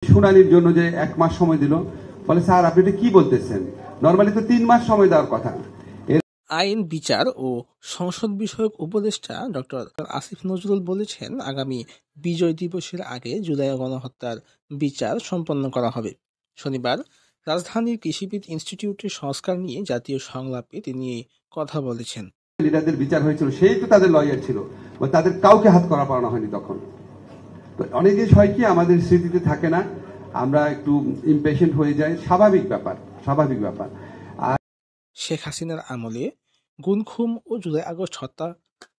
শুনানির জন্য যে 1 মাস সময় দিল, বলে স্যার আপনি এটা কি বলতেছেন, নরমালি তো 3 মাস সময় দেওয়ার কথা। আইন, বিচার ও সংসদ বিষয়ক উপদেষ্টা ডক্টর আসিফ নজরুল বলেছেন, আগামী বিজয় দিবসের আগে জুলাই গণহত্যার বিচার সম্পন্ন করা হবে। শনিবার রাজধানীর কৃষিবিদ ইনস্টিটিউটের সংস্কার নিয়ে জাতীয় সংলাপে তিনি এই কথা বলেছেন। লিডারদের বিচার হয়েছিল, সেই তো তাদের লয়ার ছিল, তাদের কাউকে হাত করা পাওয়া হয়নি তখন। তো অনেকে হয় কি আমাদের স্মৃতিতে থাকে না, আমরা একটু ইমপেশেন্ট হয়ে যাই, স্বাভাবিক ব্যাপার। আর শেখ হাসিনার আমলে গুম-খুন ও জুলাই আগস্ট হত্যা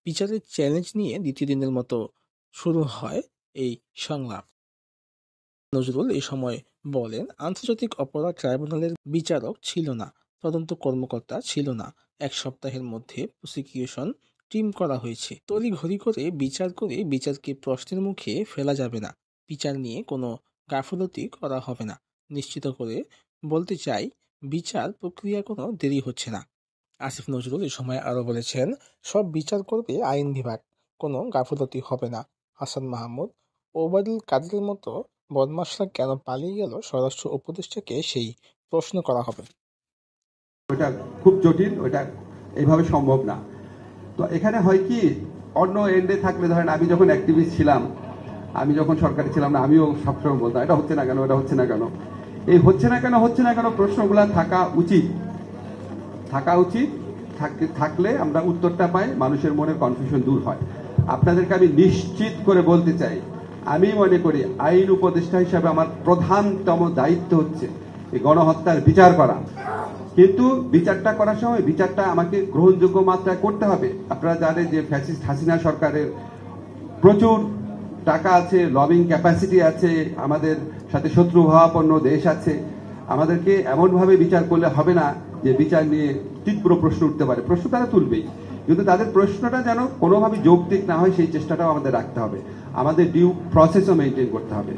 বিচারের চ্যালেঞ্জ নিয়ে দ্বিতীয় দিনের মতো শুরু হয় এই সংলাপ। নজরুল এই সময় বলেন, আন্তর্জাতিক অপরাধ ট্রাইব্যুনালের বিচারক ছিল না, তদন্ত কর্মকর্তা ছিল না। 1 সপ্তাহের মধ্যে প্রসিকিউশন টিম করা হয়েছে। তড়িঘড়ি করে বিচারকে প্রশ্নের মুখে ফেলা যাবে না। বিচার নিয়ে কোনো গাফিলতি করা হবে না। নিশ্চিত করে বলতে চাই, বিচার প্রক্রিয়া কোনো দেরি হচ্ছে না। আসিফ নজরুল এ সময় আরও বলেছেন, সব বিচার করবে আইন বিভাগ, কোনো গাফিলতি হবে না। হাসান মাহমুদ, ওবায়দুল কাদেরের মতো বদমাশরা কেন পালিয়ে গেল, স্বরাষ্ট্র উপদেষ্টাকে সেই প্রশ্ন করা হবে। ওটা খুব জটিল, ওটা এইভাবে সম্ভব না। তো এখানে হয় কি, অন্য এন্ডে থাকলে ধরেন আমি যখন অ্যাক্টিভিস্ট ছিলাম, আমি যখন সরকারে ছিলাম না, আমিও সবসময় বলতাম এটা হচ্ছে না কেন, এটা হচ্ছে না কেন। এই হচ্ছে না কেন প্রশ্নগুলা থাকা উচিত। থাকলে আমরা উত্তরটা পাই, মানুষের মনে কনফিউশন দূর হয়। আপনাদেরকে আমি নিশ্চিত করে বলতে চাই, আমি মনে করি আইন উপদেষ্টা হিসাবে আমার প্রধানতম দায়িত্ব হচ্ছে এই গণহত্যার বিচার করা। কিন্তু বিচারটা করার সময় বিচারটা আমাকে গ্রহণযোগ্য মাত্রায় করতে হবে। আপনারা জানেন যে ফ্যাসিস্ট হাসিনা সরকারের প্রচুর টাকা আছে, লবিং ক্যাপাসিটি আছে, আমাদের সাথে শত্রুভাবাপন্ন দেশ আছে। আমাদেরকে এমনভাবে বিচার করলে হবে না যে বিচার নিয়ে তীব্র প্রশ্ন উঠতে পারে। প্রশ্ন তারা তুলবেই, কিন্তু তাদের প্রশ্নটা যেন কোনোভাবে যৌক্তিক না হয় সেই চেষ্টাটাও আমাদের রাখতে হবে। আমাদের ডিউ প্রসেসও মেনটেন করতে হবে।